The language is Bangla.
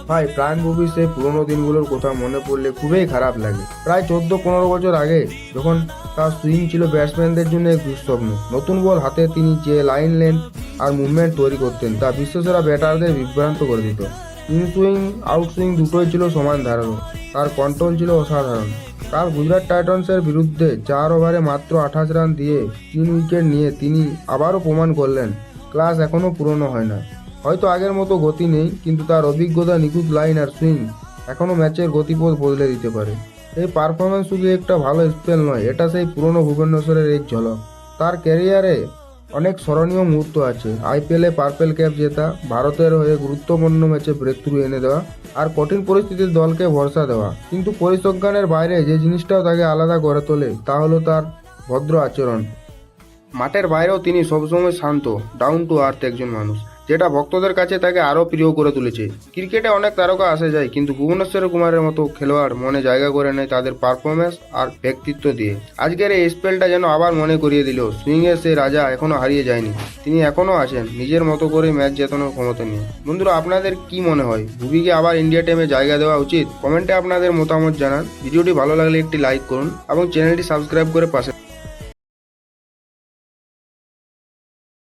ভাই প্রাণ ভূমির সেই পুরোনো দিনগুলোর কথা মনে পড়লে খুবই খারাপ লাগে। প্রায় 14-15 বছর আগে যখন তার সুইং ছিল ব্যাটসম্যানদের জন্য এক দুঃস্বপ্ন। নতুন বল হাতে তিনি যে লাইন লেন্থ আর মুভমেন্ট তৈরি করতেন তা বিশ্বসেরা ব্যাটারদের বিভ্রান্ত করে দিত। ইন সুইং আউট সুইং দুটোই ছিল সমান ধারালো। তার কন্ট্রোল ছিল অসাধারণ। কাল গুজরাট টাইটান্সের বিরুদ্ধে 4 ওভারে মাত্র 28 রান দিয়ে 3 উইকেট নিয়ে তিনি আবারও প্রমাণ করলেন ক্লাস এখনও পুরনো হয় না। হয়তো আগের মতো গতি নেই, কিন্তু তার অভিজ্ঞতা, নিখুঁত লাইন আর সুইং এখনও ম্যাচের গতিপথ বদলে দিতে পারে। এই পারফরম্যান্স শুধু একটা ভালো স্পেল নয়, এটা সেই পুরনো ভুবনেশ্বরের এক ঝলক। তার ক্যারিয়ারে অনেক স্মরণীয় মুহূর্ত আছে। আইপিএলে পার্পেল ক্যাপ জেতা, ভারতের হয়ে গুরুত্বপূর্ণ ম্যাচে ব্রেক থ্রু এনে দেওয়া আর কঠিন পরিস্থিতির দলকে ভরসা দেওয়া। কিন্তু পরিসংখ্যানের বাইরে যে জিনিসটাও তাকে আলাদা করে তোলে তা হলো তার ভদ্র আচরণ। মাঠের বাইরেও তিনি সবসময় শান্ত, ডাউন টু আর্থ একজন মানুষ, যেটা ভক্তদের কাছে তাকে আরও প্রিয় করে তুলেছে। ক্রিকেটে অনেক তারকা আসে যায়, কিন্তু ভুবনেশ্বর কুমারের মতো খেলোয়াড় মনে জায়গা করে নেয় তাদের পারফরম্যান্স আর ব্যক্তিত্ব দিয়ে। আজকের এই স্পেলটা যেন আবার মনে করিয়ে দিল সুইংয়ের সেই রাজা এখনও হারিয়ে যায়নি। তিনি এখনও আছেন নিজের মতো করে ম্যাচ জেতানোর ক্ষমতা নিয়ে। বন্ধুরা, আপনাদের কি মনে হয়, ভুবিকে আবার ইন্ডিয়া টিমে জায়গা দেওয়া উচিত? কমেন্টে আপনাদের মতামত জানান। ভিডিওটি ভালো লাগলে একটি লাইক করুন এবং চ্যানেলটি সাবস্ক্রাইব করে পাশে